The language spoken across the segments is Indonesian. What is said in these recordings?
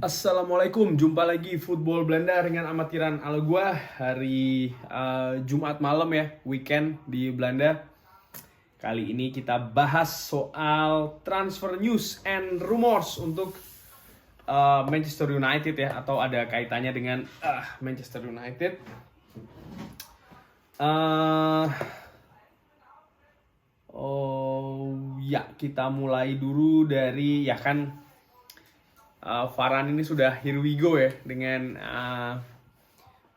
Assalamualaikum, jumpa lagi Football Belanda dengan amatiran ala gua hari Jumat malam ya, weekend di Belanda. Kali ini kita bahas soal transfer news and rumors untuk Manchester United ya, atau ada kaitannya dengan Manchester United. Kita mulai dulu dari Varane ini sudah here we go ya dengan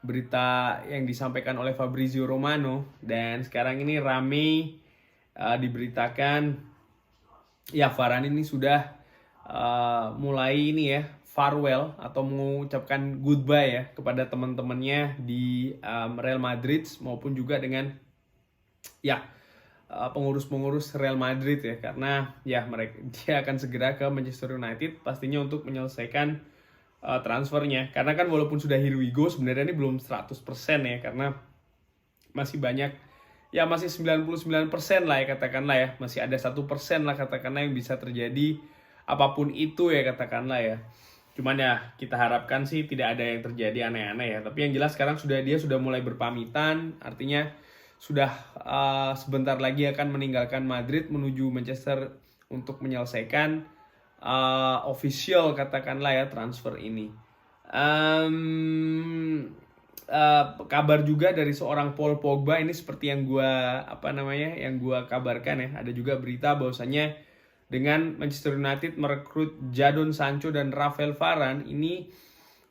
berita yang disampaikan oleh Fabrizio Romano, dan sekarang ini rame diberitakan ya Varane ini sudah mulai ini ya farewell atau mengucapkan goodbye ya kepada teman-temannya di Real Madrid maupun juga dengan pengurus-pengurus Real Madrid ya, karena ya dia akan segera ke Manchester United pastinya untuk menyelesaikan transfernya, karena kan walaupun sudah here we go sebenarnya ini belum 100% ya, karena masih banyak ya, masih 99% lah ya katakanlah ya, masih ada 1% lah katakanlah yang bisa terjadi apapun itu ya katakanlah ya. Cuman ya kita harapkan sih tidak ada yang terjadi aneh-aneh ya, tapi yang jelas sekarang dia sudah mulai berpamitan, artinya sudah sebentar lagi akan meninggalkan Madrid menuju Manchester untuk menyelesaikan official katakanlah ya transfer ini. Kabar juga dari seorang Paul Pogba ini seperti yang gua kabarkan ya, ada juga berita bahwasannya dengan Manchester United merekrut Jadon Sancho dan Rafael Varane, ini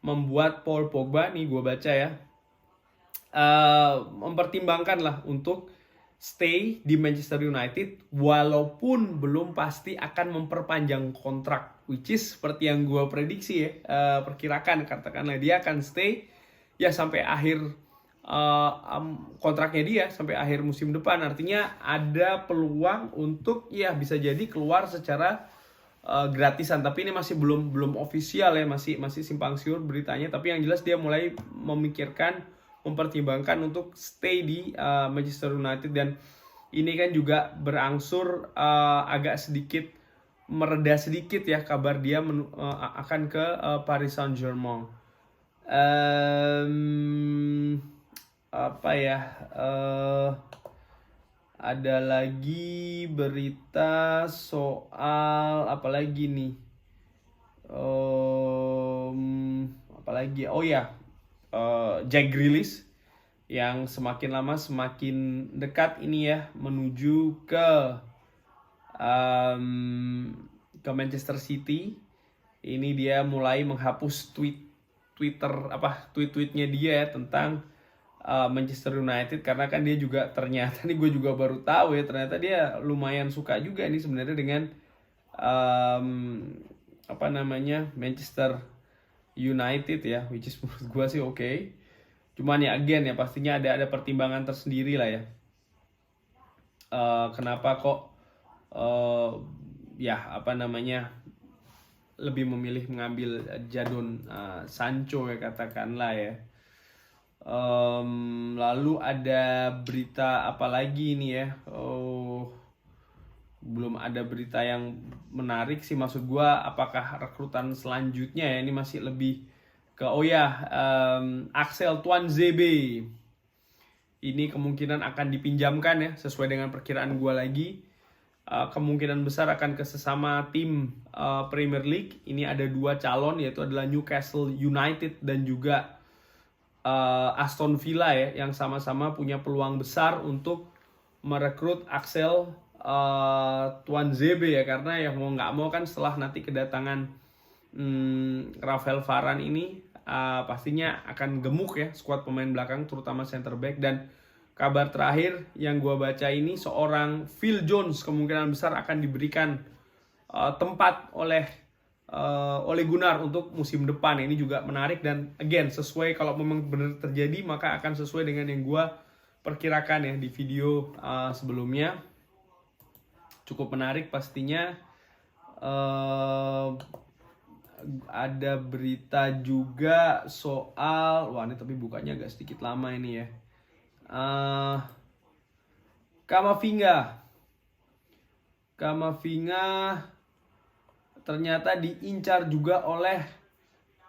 membuat Paul Pogba nih gua baca ya mempertimbangkan lah untuk stay di Manchester United walaupun belum pasti akan memperpanjang kontrak, which is seperti yang gue prediksi ya, perkirakan katakanlah dia akan stay ya sampai akhir kontraknya dia sampai akhir musim depan, artinya ada peluang untuk ya bisa jadi keluar secara gratisan, tapi ini masih belum official ya, masih simpang siur beritanya, tapi yang jelas dia mulai mempertimbangkan untuk stay di Manchester United, dan ini kan juga berangsur agak sedikit mereda sedikit ya kabar dia akan ke Paris Saint-Germain. Ada lagi berita soal apa lagi nih? Jack Grealish yang semakin lama semakin dekat ini ya menuju ke Manchester City. Ini dia mulai menghapus tweet-tweetnya dia ya, tentang Manchester United, karena kan dia juga ternyata nih, gue juga baru tahu ya, ternyata dia lumayan suka juga nih sebenarnya dengan Manchester United ya, which is menurut gue sih oke. Cuman ya again ya pastinya ada pertimbangan tersendiri lah ya. Kenapa kok lebih memilih mengambil Jadon Sancho ya katakanlah ya. Lalu ada berita apa lagi nih ya? Belum ada berita yang menarik sih, maksud gue apakah rekrutan selanjutnya ya, ini masih lebih ke Axel Tuanzebe ini kemungkinan akan dipinjamkan ya, sesuai dengan perkiraan gue lagi. Kemungkinan besar akan ke sesama tim Premier League. Ini ada dua calon, yaitu adalah Newcastle United dan juga Aston Villa ya, yang sama-sama punya peluang besar untuk merekrut Axel Tuanzebe ya, karena ya mau nggak mau kan setelah nanti kedatangan Rafael Varane ini pastinya akan gemuk ya skuad pemain belakang, terutama center back. Dan kabar terakhir yang gue baca ini, seorang Phil Jones kemungkinan besar akan diberikan tempat oleh Ole Gunnar untuk musim depan. Ini juga menarik, dan again sesuai, kalau memang benar terjadi maka akan sesuai dengan yang gue perkirakan ya di video sebelumnya. Cukup menarik pastinya. Ada berita juga soal, ini tapi bukanya agak sedikit lama ini ya. Kamavinga ternyata diincar juga oleh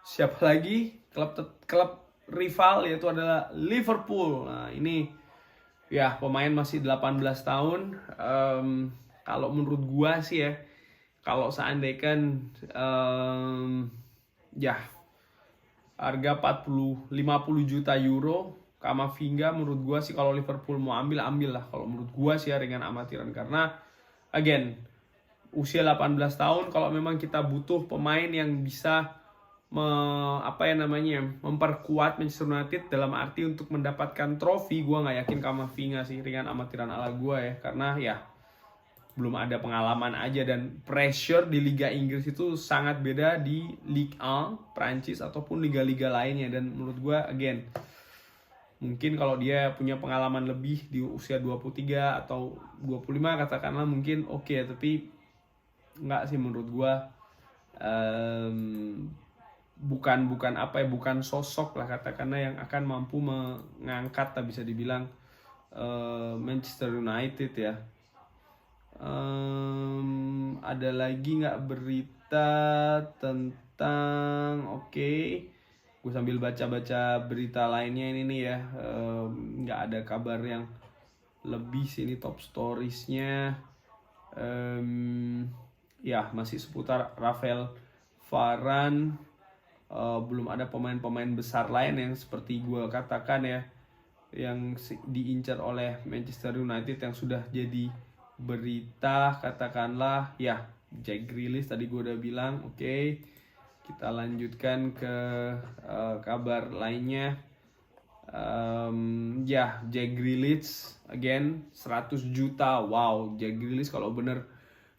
siapa lagi klub rival, yaitu adalah Liverpool. Nah ini ya pemain masih 18 tahun. Kalau menurut gua sih ya, kalau seandainya ya harga 50 juta euro Kamavinga, menurut gua sih kalau Liverpool mau ambil lah. Kalau menurut gua sih ya, ringan amatiran, karena again usia 18 tahun, kalau memang kita butuh pemain yang bisa memperkuat Manchester United dalam arti untuk mendapatkan trofi, gue nggak yakin Kamavinga sih, ringan amatiran ala gue ya, karena ya belum ada pengalaman aja, dan pressure di Liga Inggris itu sangat beda di Ligue 1 Prancis ataupun liga-liga lainnya. Dan menurut gue again, mungkin kalau dia punya pengalaman lebih di usia 23 atau 25 katakanlah, mungkin oke, tapi nggak sih menurut gue. Bukan sosok lah katakanlah yang akan mampu mengangkat, tak bisa dibilang Manchester United ya. Ada lagi nggak berita tentang gue sambil baca berita lainnya ini nih ya. Nggak ada kabar yang lebih sih, ini top storiesnya. Ya masih seputar Rafael Varane. Belum ada pemain-pemain besar lain yang seperti gue katakan ya, yang diincar oleh Manchester United yang sudah jadi berita katakanlah ya. Jack Grealish tadi gue udah bilang. Oke, kita lanjutkan ke kabar lainnya. Jack Grealish again 100 juta. Wow, Jack Grealish kalau bener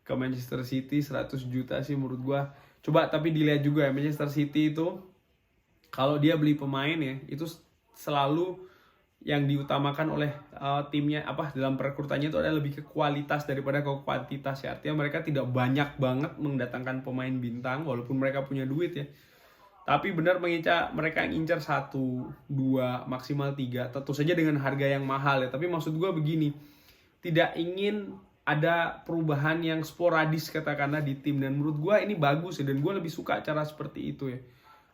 ke Manchester City 100 juta sih menurut gue. Coba tapi dilihat juga ya, Manchester City itu kalau dia beli pemain ya, itu selalu yang diutamakan oleh timnya dalam perekrutannya itu adalah lebih ke kualitas daripada ke kuantitas ya. Artinya mereka tidak banyak banget mendatangkan pemain bintang walaupun mereka punya duit ya. Tapi benar mereka yang incar 1, 2, maksimal 3, tentu saja dengan harga yang mahal ya. Tapi maksud gue begini, tidak ingin ada perubahan yang sporadis katakanlah di tim, dan menurut gue ini bagus ya, dan gue lebih suka cara seperti itu ya.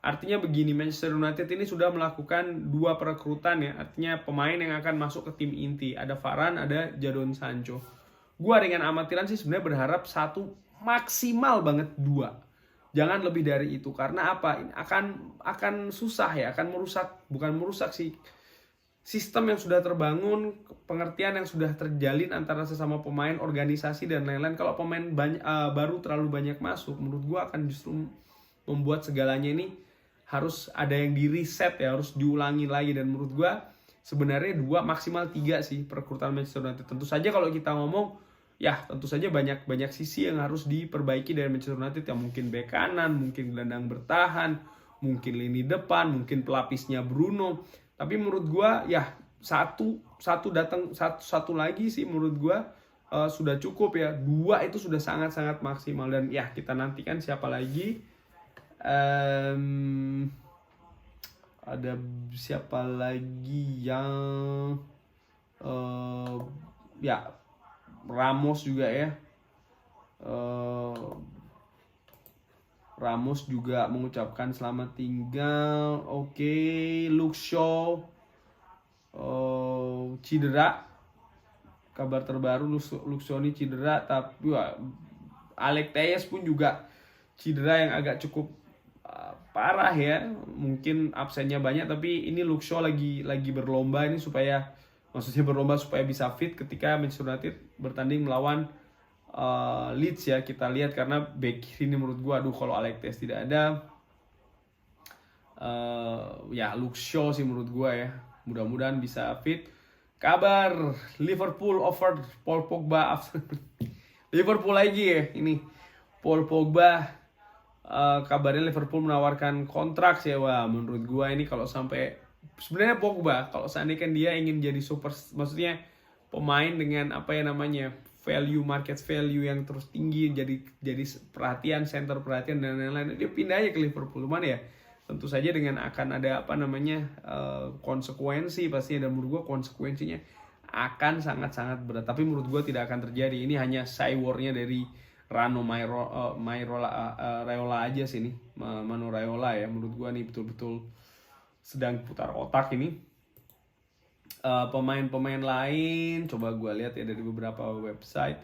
Artinya begini, Manchester United ini sudah melakukan 2 perekrutan ya, artinya pemain yang akan masuk ke tim inti, ada Varane, ada Jadon Sancho. Gue ringan amatiran sih sebenarnya berharap 1, maksimal banget 2, jangan lebih dari itu, karena apa? Akan susah ya, akan merusak sih sistem yang sudah terbangun, pengertian yang sudah terjalin antara sesama pemain, organisasi dan lain-lain. Kalau pemain baru terlalu banyak masuk, menurut gue akan justru membuat segalanya ini harus ada yang di reset ya, harus diulangi lagi. Dan menurut gue sebenarnya 2 maksimal 3 sih perekrutan Manchester United. Tentu saja kalau kita ngomong ya, tentu saja banyak sisi yang harus diperbaiki dari Manchester United, yang mungkin bek kanan, mungkin gelandang bertahan, mungkin lini depan, mungkin pelapisnya Bruno. Tapi menurut gue ya satu lagi sih menurut gue sudah cukup ya. 2 itu sudah sangat maksimal. Dan ya kita nantikan siapa lagi. Ada siapa lagi yang ya Ramos juga ya. Ramos juga mengucapkan selamat tinggal. Luke Shaw cedera. Kabar terbaru Luke Shaw ini cedera, tapi Alex Telles pun juga cedera yang agak cukup parah ya. Mungkin absennya banyak, tapi ini Luke Shaw lagi berlomba ini maksudnya berlomba supaya bisa fit ketika Manchester United bertanding melawan Leeds ya. Kita lihat, karena back kiri ini menurut gua kalau Alex Telles tidak ada, ya Luke Shaw sih menurut gua ya, mudah-mudahan bisa fit. Kabar Liverpool over Paul Pogba. Liverpool lagi ya ini, Paul Pogba. Kabarnya Liverpool menawarkan kontrak sih. Wah, menurut gua ini kalau sampai, sebenarnya Pogba kalau seandainya dia ingin jadi maksudnya pemain dengan market value yang terus tinggi, jadi perhatian, center perhatian dan lain-lain, dia pindah aja ke Liverpool. Cuman ya tentu saja dengan akan ada konsekuensi pastinya, dan menurut gue konsekuensinya akan sangat berat. Tapi menurut gue tidak akan terjadi. Ini hanya cywarnya dari Rano Raiola aja sih ini. Mano Raiola ya. Menurut gue nih betul-betul sedang putar otak ini. Pemain-pemain lain coba gue lihat ya dari beberapa website.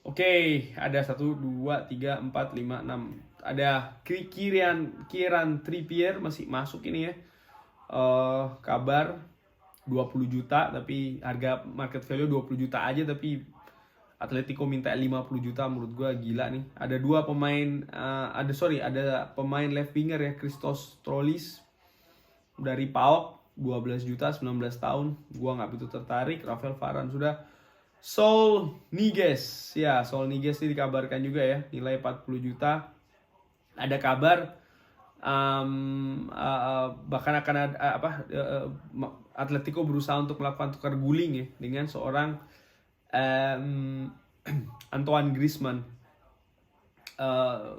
Oke, ada 1, 2, 3, 4, 5, 6. Ada Kieran Trippier masih masuk ini ya. Kabar 20 juta tapi harga market value 20 juta aja, tapi Atletico minta 50 juta. Menurut gue gila nih. Ada pemain left winger ya, Christos Trolis dari PAOK 12 juta 19 tahun. Gua nggak begitu tertarik. Rafael Varane sudah. Saul Niguez ini dikabarkan juga ya, nilai 40 juta. Ada kabar bahkan akan ada Atletico berusaha untuk melakukan tukar guling ya dengan seorang Antoine Griezmann.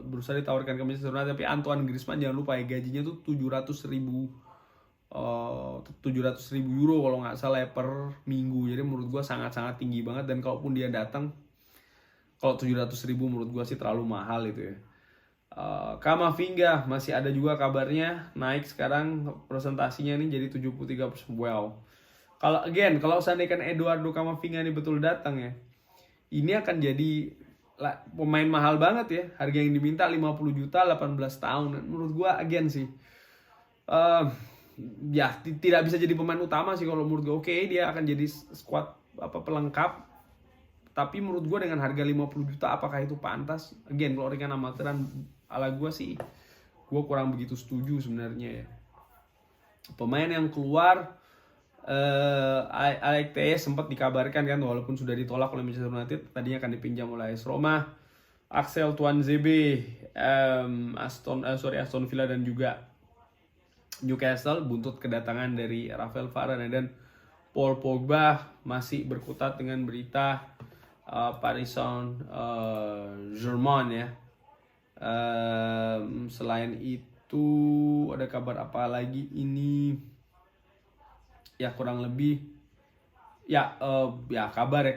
Berusaha ditawarkan ke Manchester United, tapi Antoine Griezmann jangan lupa ya, gajinya tuh 700.000 euro kalau nggak salah ya, per minggu. Jadi menurut gue sangat-sangat tinggi banget, dan kalaupun dia datang, kalau 700.000 menurut gue sih terlalu mahal itu ya. Kamavinga masih ada juga kabarnya naik sekarang presentasinya nih jadi 73%. Wow. Kalau seandainya Eduardo Camavinga ini betul datang ya, ini akan jadi pemain mahal banget ya. Harga yang diminta 50 juta 18 tahun. Menurut gue sih ya tidak bisa jadi pemain utama sih kalau menurut gue. Oke, dia akan jadi squad pelengkap, tapi menurut gue dengan harga 50 juta apakah itu pantas? Kalau rekan amatiran ala gue sih, gue kurang begitu setuju sebenarnya ya. Pemain yang keluar, Alex Telles sempat dikabarkan kan, walaupun sudah ditolak oleh Manchester United, tadinya akan dipinjam oleh AS Roma. Axel Tuanzebe, Aston Villa dan juga Newcastle, buntut kedatangan dari Rafael Varane. Dan Paul Pogba masih berkutat dengan berita Paris Saint-Germain ya. Selain itu ada kabar apa lagi ini ya, kurang lebih ya kabar ya,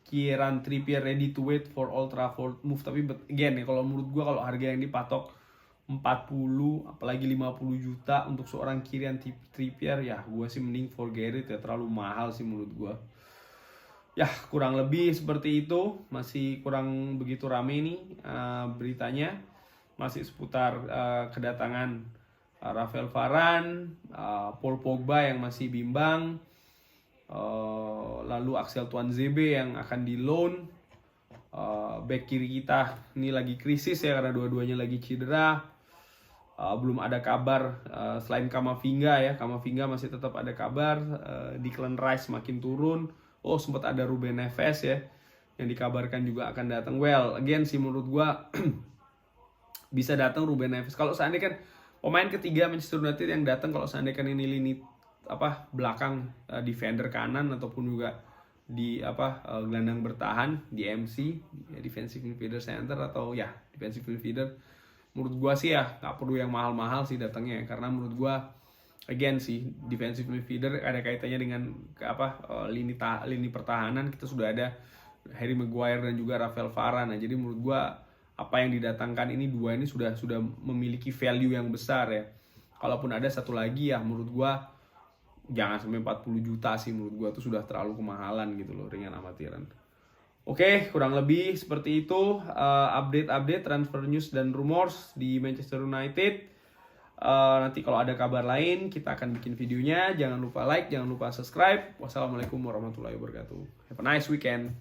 Kieran Trippier ready to wait for Old Trafford move. Tapi ya, kalau menurut gue, kalau harga yang dipatok 40 apalagi 50 juta untuk seorang Kieran Trippier, ya gue sih mending forget it ya, terlalu mahal sih menurut gue. Ya kurang lebih seperti itu. Masih kurang begitu rame nih beritanya, masih seputar kedatangan Rafael Varane, Paul Pogba yang masih bimbang, lalu Axel Tuanzebe yang akan di loan. Back kiri kita ini lagi krisis ya, karena dua-duanya lagi cedera. Belum ada kabar selain Kamavinga ya. Kamavinga masih tetap ada kabar. Declan Rice makin turun. Sempat ada Ruben Neves ya, yang dikabarkan juga akan datang. Sih menurut gua bisa datang Ruben Neves. Kalau seandainya kan pemain ketiga Manchester United yang datang, kalau seandainya kan ini lini belakang, defender kanan ataupun juga di gelandang bertahan di MC ya, defensive midfielder center atau ya defensive midfielder, menurut gua sih ya nggak perlu yang mahal-mahal sih datangnya ya. Karena menurut gua sih defensive midfielder ada kaitannya dengan lini pertahanan. Kita sudah ada Harry Maguire dan juga Rafael Varane. Jadi menurut gua apa yang didatangkan ini, dua ini sudah memiliki value yang besar ya. Kalaupun ada satu lagi ya, menurut gua jangan sampai 40 juta sih. Menurut gua tuh sudah terlalu kemahalan gitu loh, ringan amatiran. Oke, kurang lebih seperti itu update transfer news dan rumors di Manchester United. Nanti kalau ada kabar lain kita akan bikin videonya. Jangan lupa like, jangan lupa subscribe. Wassalamualaikum warahmatullahi wabarakatuh. Have a nice weekend.